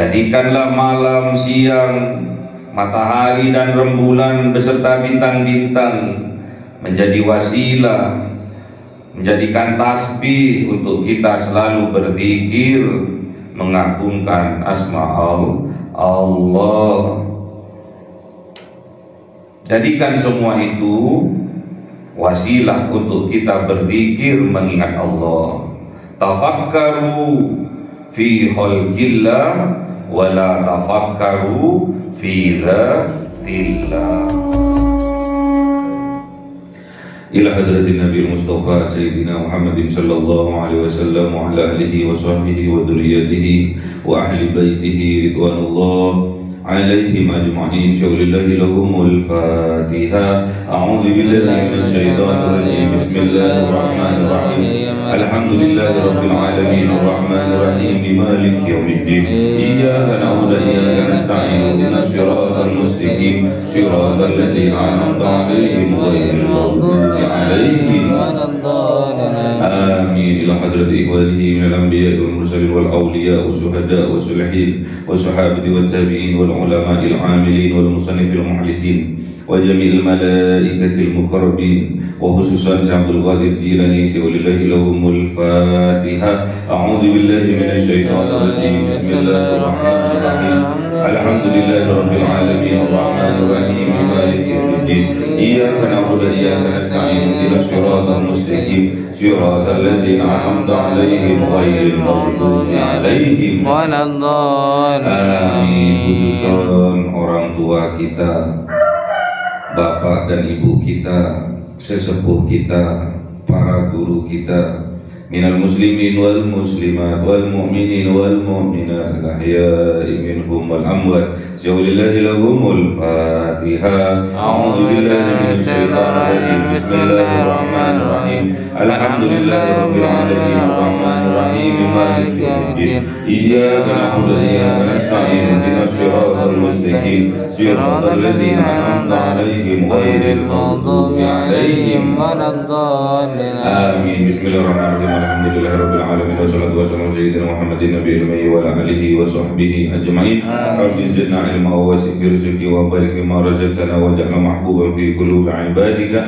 Jadikanlah malam, siang, matahari dan rembulan beserta bintang-bintang menjadi wasilah, menjadikan tasbih untuk kita selalu berzikir, mengagungkan asma Allah. Jadikan semua itu wasilah untuk kita berzikir, mengingat Allah. Tafakkaru fi khalqillah wa la tafakkaru fi dzatillah. Ila hadratin Nabi Mustafa Sayyidina Muhammadin sallallahu alaihi wasallam wa ala alihi wa sahbihi wa dhurriyyatihi wa ahli baitihi ridwanullah alaihim ajma'in. Syaulillahi lahumul Fatiha. A'udzu billahi minasyaitonir rajim. Bismillahirrahmanirrahim. Alhamdulillahi rabbil alamin arrahmanir rahim maliki yaumiddin. Iyyaka na'budu wa iyyaka nasta'in. Ihdinas siratal mustaqim. Siratal ladzina an'amta 'alaihim ghairil maghdubi 'alaihim waladdallin. Amin. Ila hadrati ikhwanihi minal anbiya'i wal mursalin wal awliya'i was syuhada'i was salihin was sahabati wat tabi'in wal ulama'il 'amilin wal musannifil mukhlisin wa jami'il malaikatil muqarrabin wa khususan Abdul Qadir Jilani. Walillahi lahumul Fatiha. A'udzu billahi minasyaitonir rajim. Bismillahirrahmanirrahim. Alhamdulillahi rabbil alamin arrahmanir rahim maliki yaumiddin. Iyyaka na'budu wa iyyaka nasta'in. Ihdinas siratal mustaqim. Siratal ladzina an'amta 'alaihim ghairil maghdubi 'alaihim waladdallin. Amin. Khususan orang tua kita, bapak dan ibu kita, sesepuh kita, para guru kita, minal muslimin wal muslimat wal mu'minin wal mu'minat al-ahya'i minhum wal amwat. Syaulillahi lahumul Fatiha. A'udzu billahi minasyaitonir rajim. Bismillahirrahmanirrahim. Alhamdulillahi rabbil alamin arrahmanir rahim maliki yaumiddin. Iyyaka na'budu wa iyyaka nasta'in. Ihdinas siratal mustaqim. Siratal ladzina an'amta 'alaihim ghairil maghdubi 'alaihim waladdallin. Amin. Bismillahirrahmanirrahim. Alhamdulillahi rabbil alamin wassalatu wassalamu ala sayyidina Muhammadin nabiyil ummi wa ala alihi wa sahbihi ajma'in. Rabbi zidna ilma wa wasi' rizqi wa barik bima razaqtana waj'alna mahbuban fi qulubi 'ibadika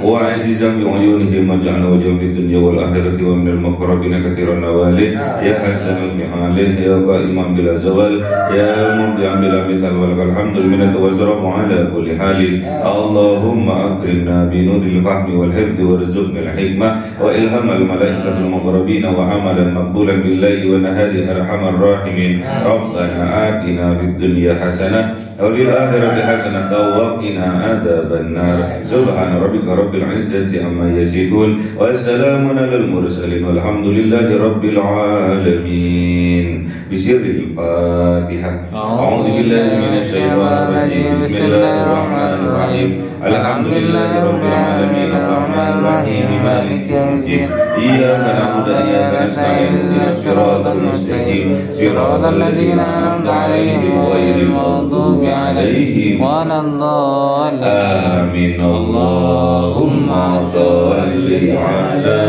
wa 'azizan bi 'uyunihim waj'alna wajhan fid dunya wal akhirati wa minal muqarrabin katsiran nawali ya hasanul fi'alih ya qa'iman bila zawal ya mubdi'an bila mithal wa lakal hamdul minnatu wa zarabu ala kulli halin. Allahumma akrimna bi nuril fahmi wal hifdzi warzuqna al hikmah wa ilhamal malaikatil muqarrabin wa amalan maqbulan bil laili wa nahari arhamar rahimin. Rabbana atina fid dunya hasanah wa fil akhirati hasanah wa qina adzaban nar. Subhana rabbika rabbil izzati amma yasifun wa salamun alal mursalin walhamdulillahi rabbil alamin. Bisirril Fatihah. A'udzu billahi minasyaitonir rajim. Bismillahirrahmanirrahim. Alhamdulillahi rabbil alamin arrahmanir rahim maliki yaumiddin. Iyyaka na'budu wa iyyaka nasta'in. Ihdinas siratal mustaqim. Siratal ladzina an'amta 'alaihim ghairil maghdubi 'alaihim waladdallin. Amin. Allahumma shalli 'ala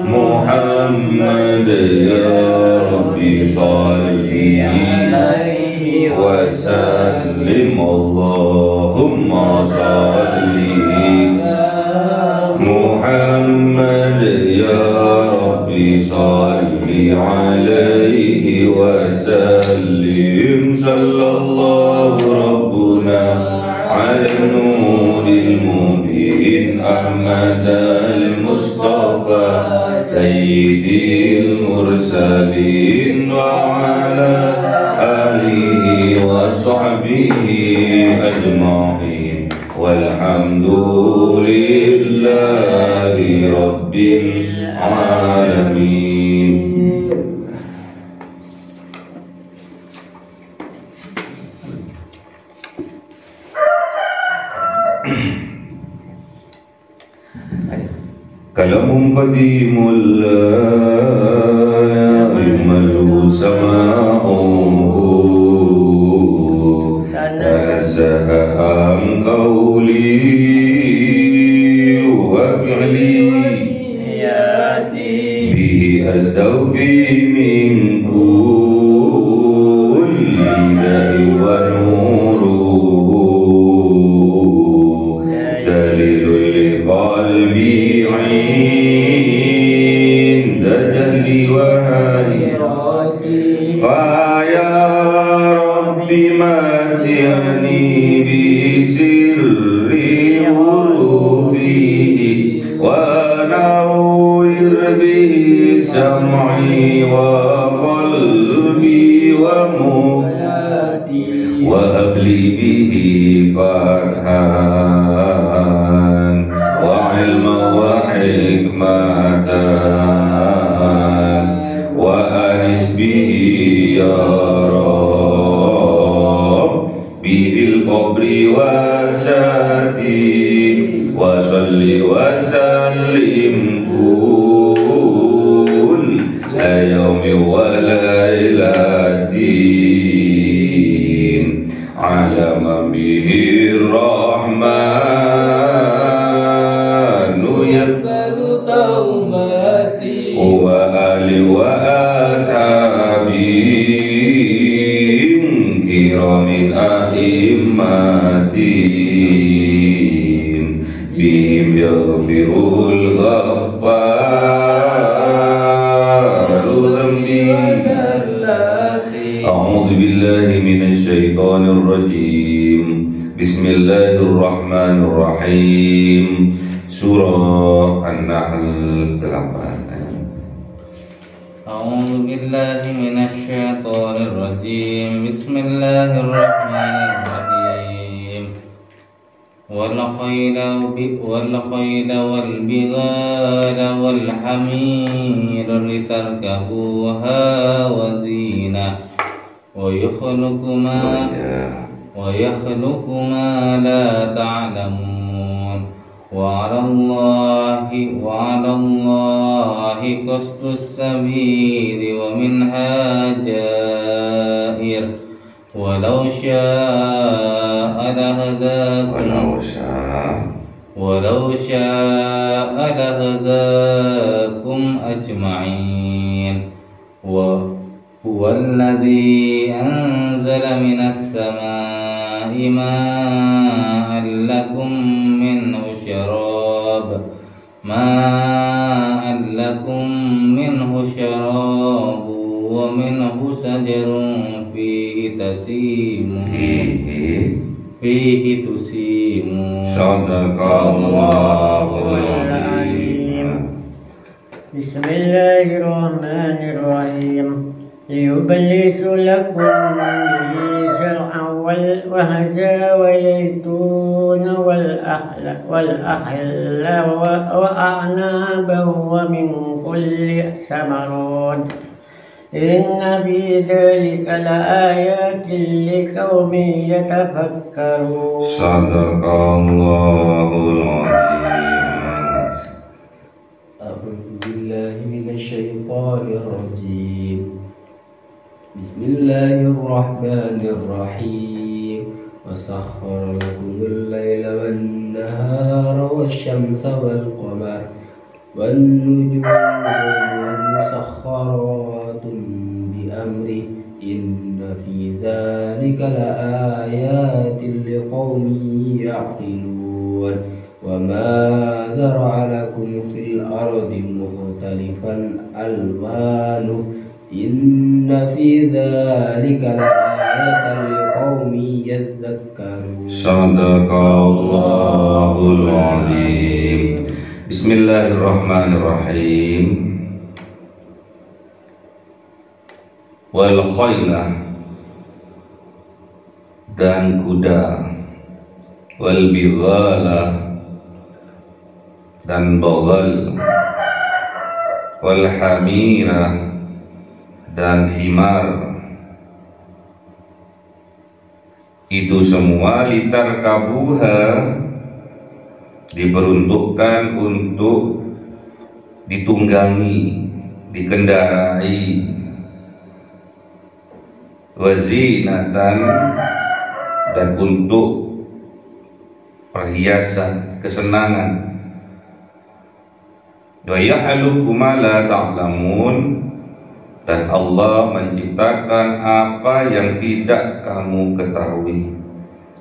Muhammad ya Rabbi shalli 'alaihi wa sallim. Allahumma shalli Muhammad ya Rabbi shalli 'alaihi wa sallim. Sallallahu rabbuna 'ala nuril mubin Ahmad al-Mustafa sayyidil mursalin wa 'ala alihi wa sahbihi ajma'in walhamdulillahi rabbil alamin. Kalamun qadimul la yamalu sama'uhu tanazzaha an qawli wa fi'li bihi astawfi min kulli قلبي عند جهل وهاري فيا ربي متعني بسر حروفه ونور به سمعي وقلبي ومولاتي وهب لي به فتحا وعلما وحكمة وأنس به يا رب به القبر وساتي وصل وسلم كل يوم وليلة على من به الرحمن يقبل توبتي وآل وأصحابي كرام أئمتي بهم يغفر الغفار ذنبي. أعوذ بالله من الشيطان الرجيم. بسم الله الرحمن الرحيم. Surah An-Nahl 8. أعوذ بالله من الشيطان الرجيم. بسم الله الرحمن الرحيم. والخيل والبغال والحمير لتركبوها وزينة ويخلق ما لا تعلمون وعلى الله قصد السبيل ومنها جائر ولو شاء لهداكم أجمعين. وهو الذي أنزل من السماء ماء لكم منه شراب ومنه شجر فيه تسيمون. Sadaqallahul Azim. بسم الله الرحمن الرحيم. ليبلسوا لكم به زرعا وهزا ويزيتون والأحل وأعنابا ومن كل ثمرات إن في ذلك لآيات لقوم يتفكرون. Sadaqallahul Azim. أعوذ بالله من الشيطان الرجيم. بسم الله الرحمن الرحيم. وسخر لكم الليل والنهار والشمس والقمر والنجوم مسخرات بأمره إن في ذلك لآيات لقوم يعقلون. وما ذرأ لكم في الأرض مختلفا ألوانه إن في ذلك لآية لقوم يذكرون. Sadaqallahul Azim. Bismillahirrahmanirrahim. Wal khayla, dan kuda, wal bighala, dan bagal, wal hamira, dan himar. Itu semua litarkabuha, diperuntukkan untuk ditunggangi, dikendarai. Wazinatan, dan untuk perhiasan, kesenangan. Wa yahluku ma la ta'lamun, dan Allah menciptakan apa yang tidak kamu ketahui,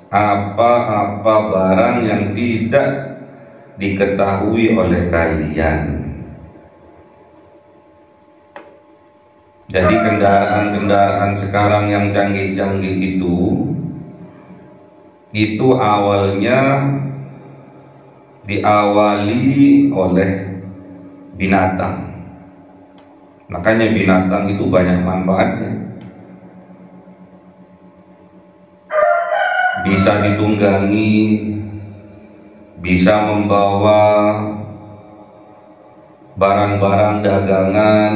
apa-apa barang yang tidak diketahui oleh kalian. Jadi kendaraan-kendaraan sekarang yang canggih-canggih itu awalnya diawali oleh binatang. Makanya binatang itu banyak manfaatnya. Bisa ditunggangi, bisa membawa barang-barang dagangan.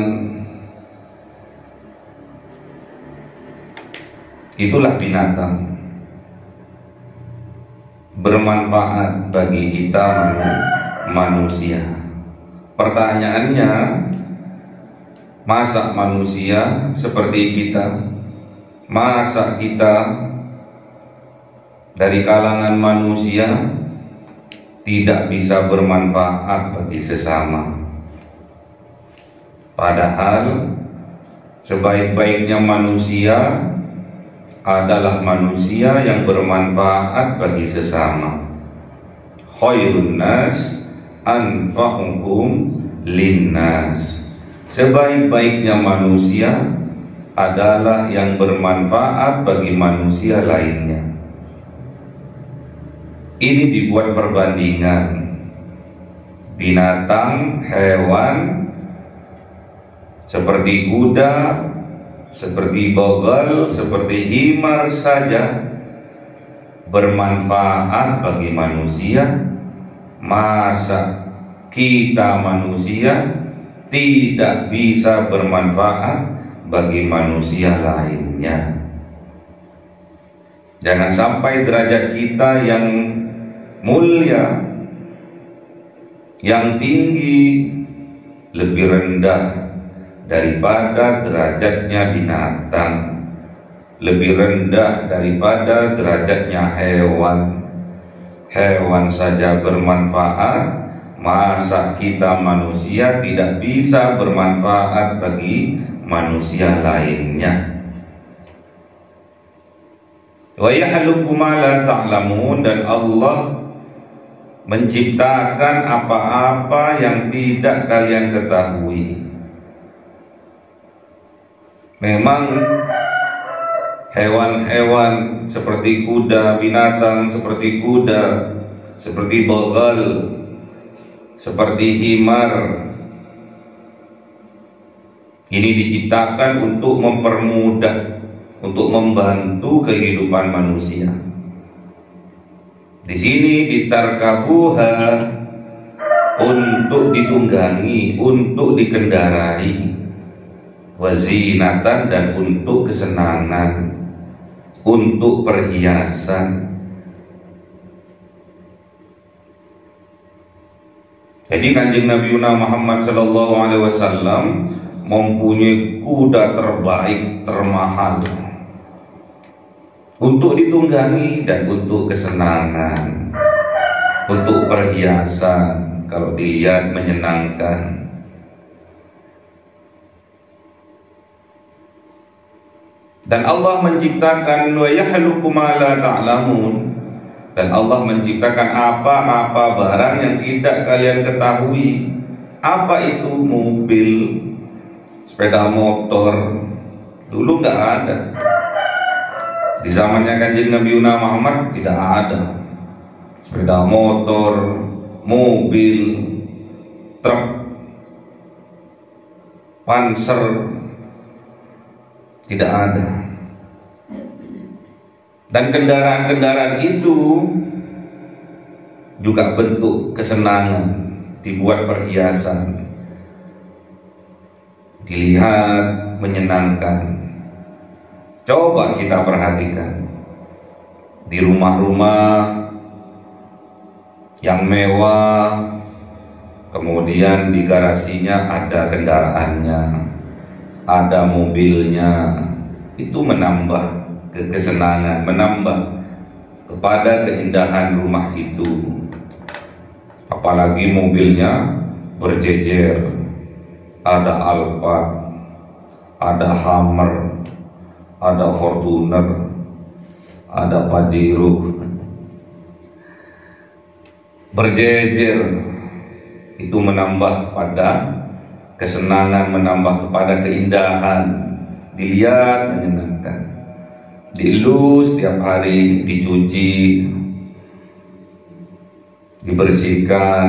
Itulah binatang. Bermanfaat bagi kita manusia. Pertanyaannya, masa manusia seperti kita, masa kita dari kalangan manusia tidak bisa bermanfaat bagi sesama? Padahal sebaik-baiknya manusia adalah manusia yang bermanfaat bagi sesama. Khairun nas anfa'uhum linnas. Sebaik-baiknya manusia adalah yang bermanfaat bagi manusia lainnya. Ini dibuat perbandingan binatang, hewan seperti kuda, seperti bogal, seperti himar saja bermanfaat bagi manusia. Masa kita manusia tidak bisa bermanfaat bagi manusia lainnya? Jangan sampai derajat kita yang mulia, yang tinggi, lebih rendah daripada derajatnya binatang, lebih rendah daripada derajatnya hewan. Hewan saja bermanfaat, masa kita manusia tidak bisa bermanfaat bagi manusia lainnya? Wa yakhluqu ma la ta'lamun, dan Allah menciptakan apa-apa yang tidak kalian ketahui. Memang hewan-hewan seperti kuda, binatang seperti kuda, seperti bogal, seperti himar, ini diciptakan untuk mempermudah, untuk membantu kehidupan manusia. Di sini ditarkabuha, untuk ditunggangi, untuk dikendarai, wazinatan, dan untuk kesenangan, untuk perhiasan. Jadi Kanjeng Nabi Muhammad SAW mempunyai kuda terbaik, termahal, untuk ditunggangi dan untuk kesenangan, untuk perhiasan. Kalau dilihat menyenangkan. Dan Allah menciptakan wa yakhluqu ma la ta'lamun, dan Allah menciptakan apa-apa barang yang tidak kalian ketahui. Apa itu? Mobil, sepeda motor, dulu nggak ada. Di zamannya Kanjeng Nabi Muhammad tidak ada sepeda motor, mobil, truk, panser, tidak ada. Dan kendaraan-kendaraan itu juga bentuk kesenangan, dibuat perhiasan, dilihat menyenangkan. Coba kita perhatikan di rumah-rumah yang mewah, kemudian di garasinya ada kendaraannya, ada mobilnya. Itu menambah kesenangan, menambah kepada keindahan rumah itu. Apalagi mobilnya berjejer, ada Alphard, ada Hummer, ada Fortuner, ada Pajero. berjejer, itu menambah pada kesenangan, menambah kepada keindahan. Dilihat menyenangkan, dielus tiap hari, dicuci, dibersihkan,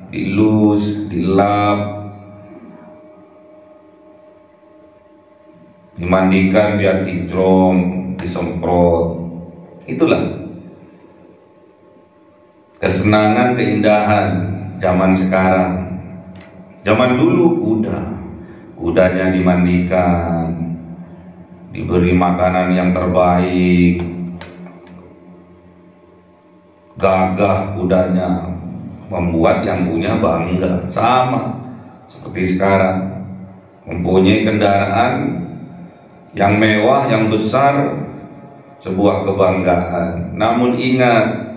dielus, dilap, dimandikan biar kinclong, disemprot. Itulah kesenangan, keindahan zaman sekarang. Zaman dulu kudanya dimandikan, diberi makanan yang terbaik, gagah kudanya, membuat yang punya bangga. Sama seperti sekarang, mempunyai kendaraan yang mewah, yang besar, sebuah kebanggaan. Namun ingat,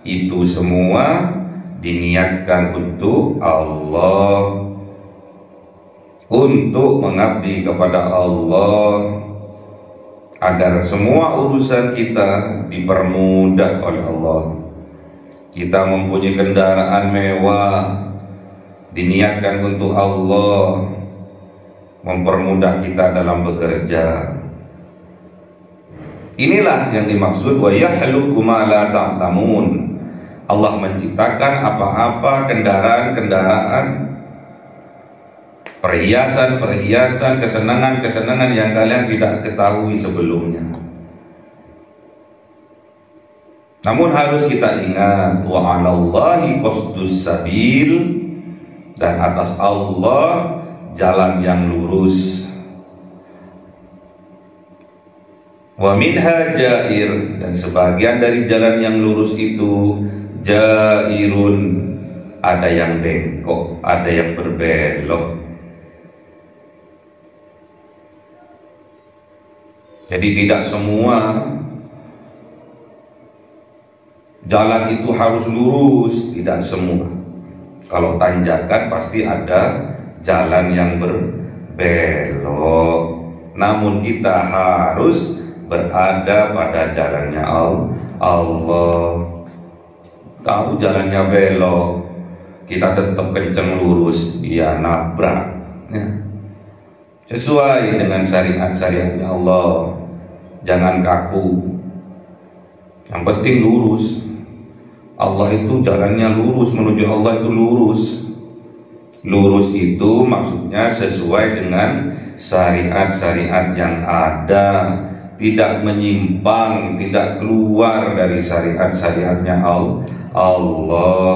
itu semua diniatkan untuk Allah, untuk mengabdi kepada Allah, agar semua urusan kita dipermudah oleh Allah. Kita mempunyai kendaraan mewah, diniatkan untuk Allah, mempermudah kita dalam bekerja. Inilah yang dimaksud wa yakhluqu ma la ta'lamun. Allah menciptakan apa-apa, kendaraan-kendaraan, perhiasan-perhiasan, kesenangan-kesenangan yang kalian tidak ketahui sebelumnya. Namun harus kita ingat, wa 'alallahi qasdus sabil, dan atas Allah jalan yang lurus. Wa minha jair, dan sebagian dari jalan yang lurus itu jairun, ada yang bengkok, ada yang berbelok. Jadi tidak semua jalan itu harus lurus, tidak semua. Kalau tanjakan pasti ada jalan yang berbelok. Namun kita harus berada pada jalannya Allah. Tahu jalannya belok, kita tetap kenceng lurus, ya nabrak ya. Sesuai dengan syariat-syariatnya Allah. Jangan kaku, yang penting lurus. Allah itu jalannya lurus, menuju Allah itu lurus. Lurus itu maksudnya sesuai dengan syariat-syariat yang ada, tidak menyimpang, tidak keluar dari syariat-syariatnya Allah.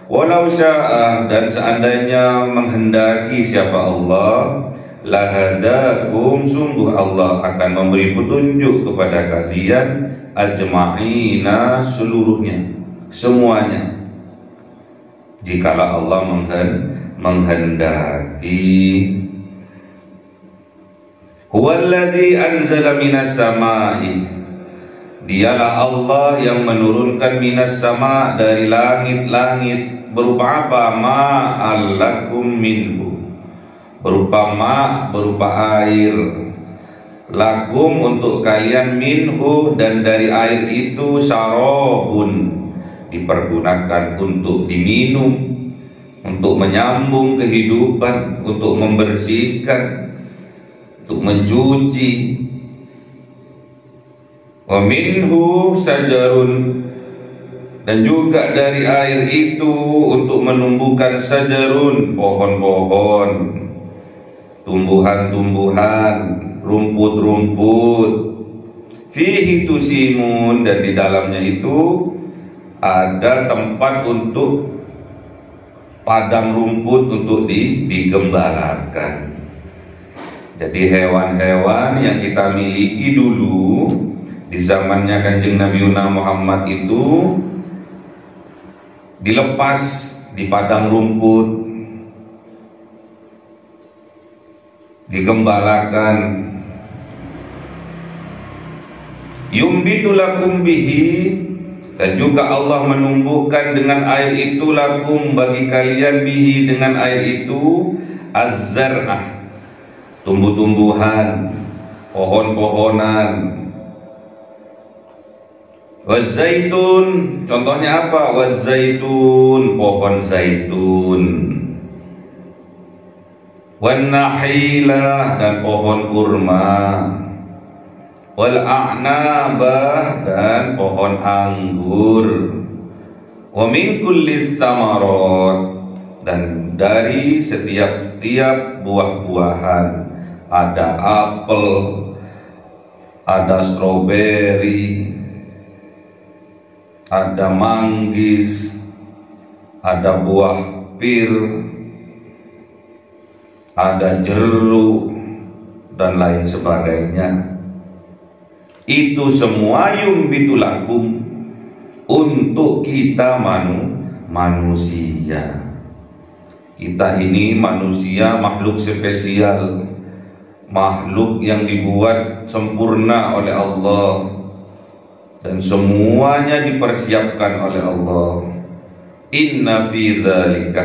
Walau sya'a, dan seandainya menghendaki siapa Allah, lahadakum, sungguh Allah akan memberi petunjuk kepada kalian, ajma'ina, seluruhnya, semuanya, jikalau Allah menghendaki. Huwallazi anzala minas samai, dialah Allah yang menurunkan minas sama, dari langit-langit, berupa apa? Ma'alakum minhu, berupa ma, berupa air, lakum, untuk kalian, minhu, dan dari air itu, syarabun, dipergunakan untuk diminum, untuk menyambung kehidupan, untuk membersihkan, untuk mencuci. Wa minhu sajarun, dan juga dari air itu untuk menumbuhkan sajarun, pohon-pohon, tumbuhan-tumbuhan, rumput-rumput. Fihi tusimun, dan di dalamnya itu ada tempat untuk padang rumput untuk digembalakan. Jadi hewan-hewan yang kita miliki dulu di zamannya Kanjeng Nabi Muhammad itu dilepas di padang rumput, digembalakan. Yumbitu lakum bihi, dan juga Allah menumbuhkan dengan air itu, lakum, bagi kalian, bihi, dengan air itu, az-zar'ah, tumbuh-tumbuhan, pohon-pohonan. Wazaitun, contohnya apa? Wazaitun, pohon zaitun. Wan nahilah, dan pohon kurma. Wal a'nabah, dan pohon anggur. Wa min kulli tsamarat, dan dari setiap buah-buahan, ada apel, ada stroberi, ada manggis, ada buah pir, ada jeruk, dan lain sebagainya. Itu semua yumbitu lakum, untuk kita manusia. Kita ini manusia, makhluk spesial, makhluk yang dibuat sempurna oleh Allah, dan semuanya dipersiapkan oleh Allah. Inna fi dzalika,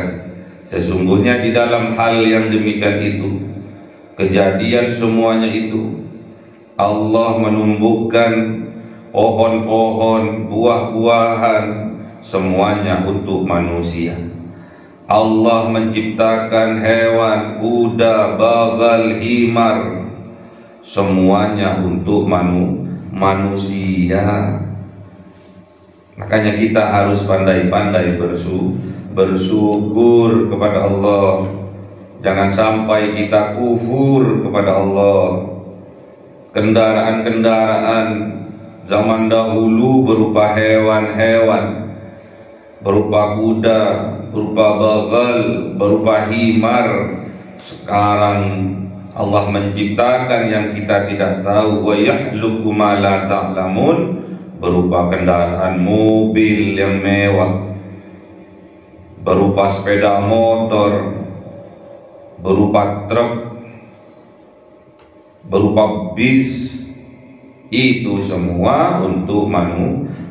sesungguhnya di dalam hal yang demikian itu, kejadian semuanya itu, Allah menumbuhkan pohon-pohon, buah-buahan, semuanya untuk manusia. Allah menciptakan hewan, kuda, bagal, himar, semuanya untuk manusia. Makanya kita harus pandai-pandai bersyukur kepada Allah. Jangan sampai kita kufur kepada Allah. Kendaraan-kendaraan zaman dahulu berupa hewan-hewan, berupa kuda, berupa bagal, berupa himar. Sekarang Allah menciptakan yang kita tidak tahu. Wa yakhluqu ma la ta'lamun, berupa kendaraan mobil yang mewah, berupa sepeda motor, berupa truk, berupa bis. Itu semua untuk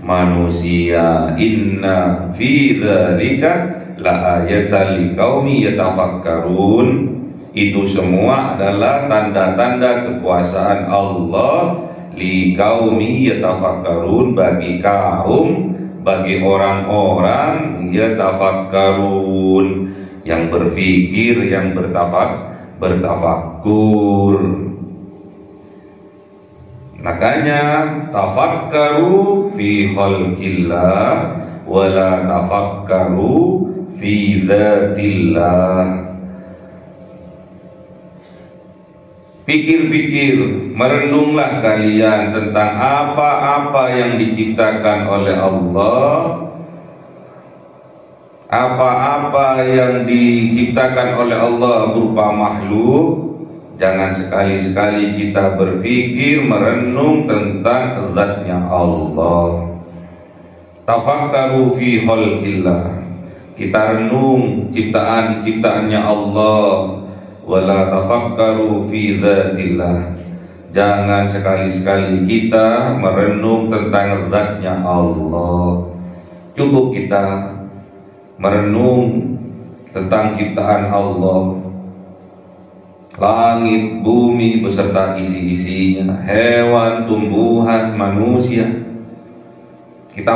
manusia. Inna fi dzalika la ayatan liqaumi yatafakkarun. Itu semua adalah tanda-tanda kekuasaan Allah, liqaumi yatafakkarun, bagi kaum, bagi orang-orang yatafakkarun, yang berpikir, yang bertafakkur. Makanya tafakkaru fi khalqillah wala tafakkaru fi dzatillah. Pikir-pikir, merenunglah kalian tentang apa-apa yang diciptakan oleh Allah, apa-apa yang diciptakan oleh Allah berupa makhluk. Jangan sekali-sekali kita berpikir, merenung tentang zatnya Allah. Tafakkaru fi khalqillah, kita renung ciptaan-ciptaannya Allah. Wala tafakkaru fi dzatillah, jangan sekali-sekali kita merenung tentang zatnya Allah. Cukup kita merenung tentang ciptaan Allah, langit, bumi beserta isi-isinya, hewan, tumbuhan, manusia. Kita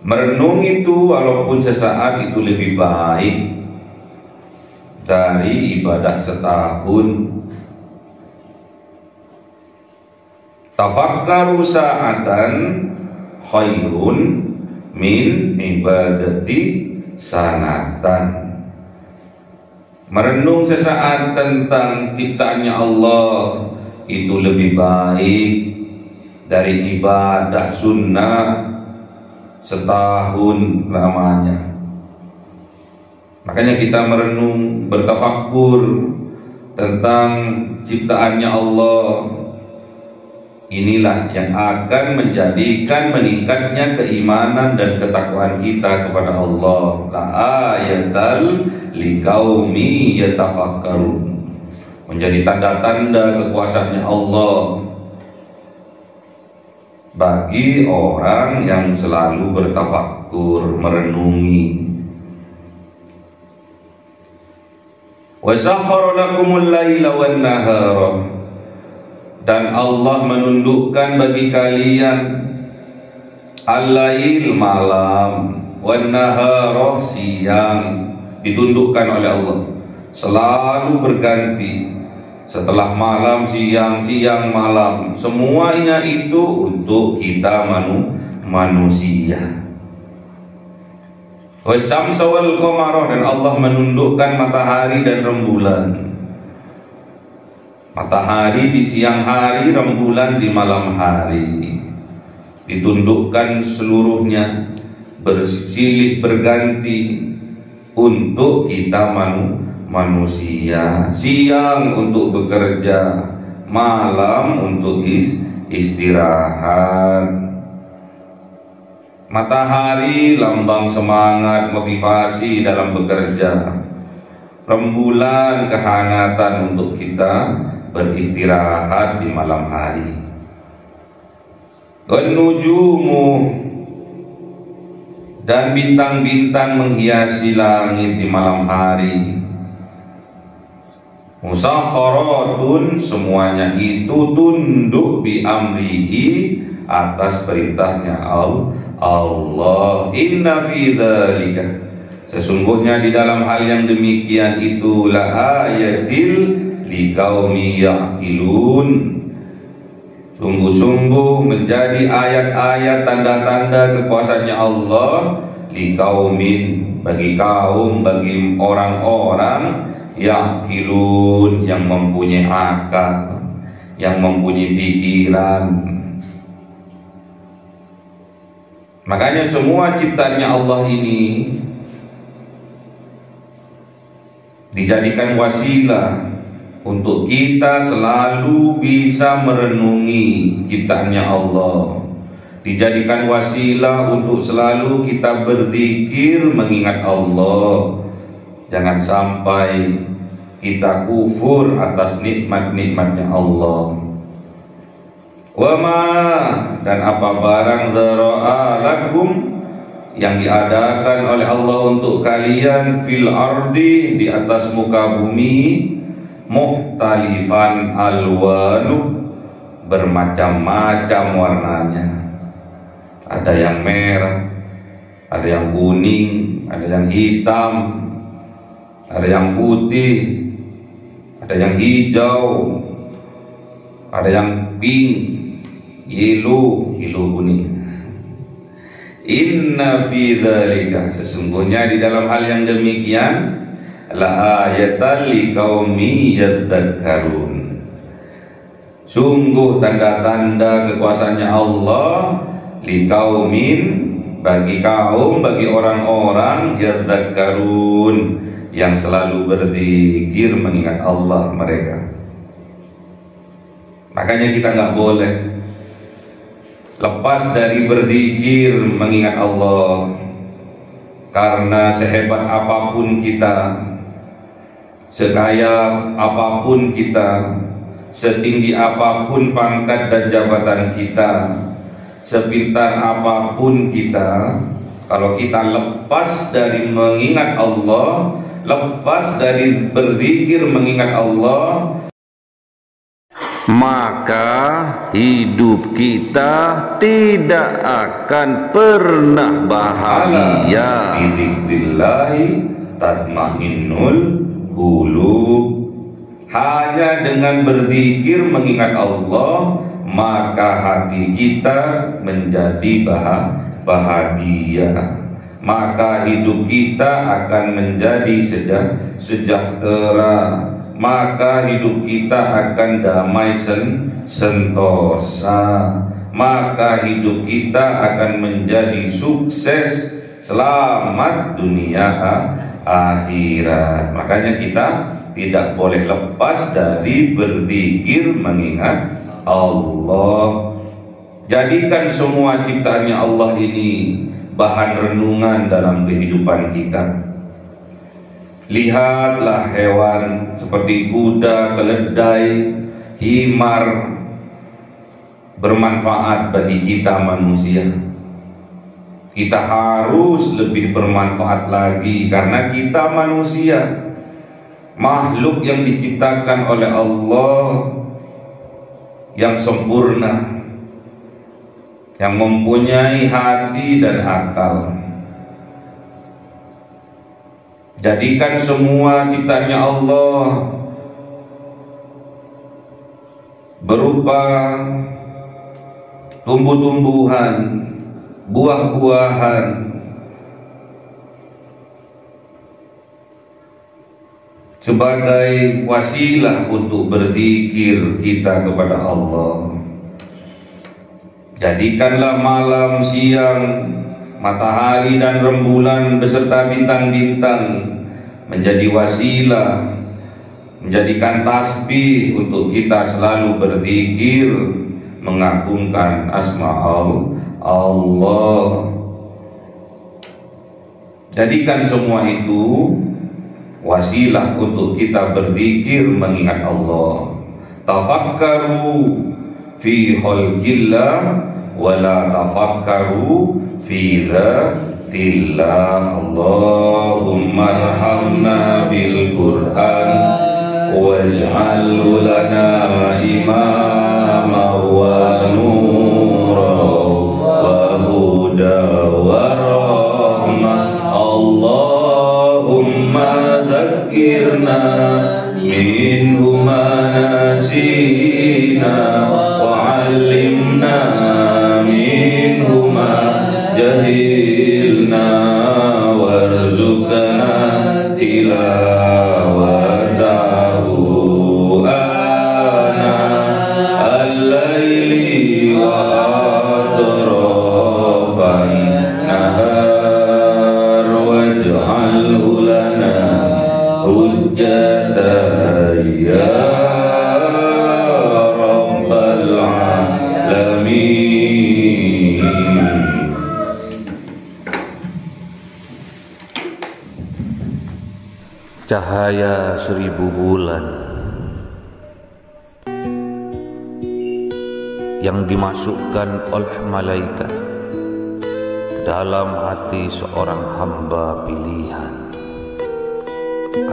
merenung itu walaupun sesaat itu lebih baik dari ibadah setahun. Tafakkaru sa'atan khairun min ibadati sanatan. Merenung sesaat tentang ciptaannya Allah itu lebih baik dari ibadah sunnah setahun lamanya. Makanya kita merenung, bertafakkur tentang ciptaannya Allah. Inilah yang akan menjadikan meningkatnya keimanan dan ketakwaan kita kepada Allah. La ayatal liqaumi yatafakkarun, menjadi tanda-tanda kekuasaannya Allah bagi orang yang selalu bertafakkur, merenungi. Wa sakhkhara lakumul laila wan nahara, dan Allah menundukkan bagi kalian al-lail malam, wan nahara siang, ditundukkan oleh Allah, selalu berganti. Setelah malam siang, siang malam, semuanya itu untuk kita manusia. Wasyamsa wal qamara, dan Allah menundukkan matahari dan rembulan. Matahari di siang hari, rembulan di malam hari, ditundukkan seluruhnya, bersilih berganti untuk kita manusia. Siang untuk bekerja, malam untuk istirahat. Matahari lambang semangat, motivasi dalam bekerja. Rembulan kehangatan untuk kita beristirahat di malam hari. Wan nujumu, dan bintang-bintang menghiasi langit di malam hari. Musakharatun, semuanya itu tunduk bi amrihi, atas perintahnya Allah. Inna fi dzalika, sesungguhnya di dalam hal yang demikian itu, la ayatil liqaumi yaqilun, sungguh-sungguh menjadi ayat-ayat tanda-tanda kekuasaannya Allah, liqaumin, bagi kaum, bagi orang-orang, yaqilun, yang mempunyai akal, yang mempunyai pikiran. Makanya semua ciptaannya Allah ini dijadikan wasilah untuk kita selalu bisa merenungi ciptaannya Allah, dijadikan wasilah untuk selalu kita berzikir mengingat Allah. Jangan sampai kita kufur atas nikmat-nikmatnya Allah. Wama, dan apa barang dzara'a lakum, yang diadakan oleh Allah untuk kalian, fil ardi, di atas muka bumi, muhtalifan alwanu, bermacam-macam warnanya. Ada yang merah, ada yang kuning, ada yang hitam, ada yang putih, ada yang hijau, ada yang pink, yellow kuning. Inna fi dzalika, sesungguhnya di dalam hal yang demikian, la ayatan liqaumi yadzakkarun, sungguh tanda-tanda kekuasaannya Allah, liqaumin, bagi kaum, bagi orang-orang, yadzakkarun, yang selalu berzikir mengingat Allah mereka. Makanya kita nggak boleh lepas dari berzikir mengingat Allah, karena sehebat apapun kita, sekaya apapun kita, setinggi apapun pangkat dan jabatan kita, sepintar apapun kita, kalau kita lepas dari mengingat Allah, lepas dari berzikir mengingat Allah, maka hidup kita tidak akan pernah bahagia. Bizikrillahi tatmainnul qulub, hanya dengan berzikir mengingat Allah, maka hati kita menjadi bahagia, maka hidup kita akan menjadi sejahtera, maka hidup kita akan damai sentosa, maka hidup kita akan menjadi sukses, selamat dunia akhirat. Makanya kita tidak boleh lepas dari berzikir mengingat Allah. Jadikan semua ciptaannya Allah ini bahan renungan dalam kehidupan kita. Lihatlah hewan seperti kuda, keledai, himar, bermanfaat bagi kita manusia. Kita harus lebih bermanfaat lagi, karena kita manusia, makhluk yang diciptakan oleh Allah, yang sempurna, yang mempunyai hati dan akal. Jadikan semua ciptaannya Allah berupa tumbuh-tumbuhan, buah-buahan, sebagai wasilah untuk berzikir kita kepada Allah. Jadikanlah malam, siang, matahari dan rembulan beserta bintang-bintang menjadi wasilah, menjadikan tasbih untuk kita selalu berzikir, mengagungkan asma Allah. Jadikan semua itu wasilah untuk kita berzikir mengingat Allah. Tafakkaru fi khalqillah wala tafakkaru fi dzatillah. Allahumma arhamna bil Qur'an waj'alhu lana imama wa nura wa huda wa rahmah. Allahumma dzakkirna minhu ma nasina wa 'allimna minhu ma jahilna warzuqna tilawatahu ana al-laili wa atrafan nahar waj'alhu lana hujjatan ya rabbal alamin. Cahaya 1000 bulan yang dimasukkan oleh malaikat ke dalam hati seorang hamba pilihan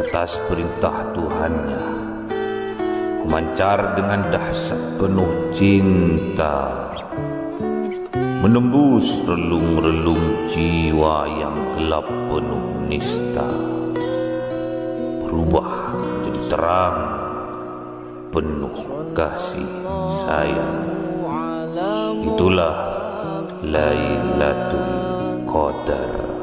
atas perintah Tuhannya, memancar dengan dahsyat penuh cinta, menembus relung-relung jiwa yang gelap penuh nista, berubah menjadi terang penuh kasih sayang. Itulah Lailatul Qadar.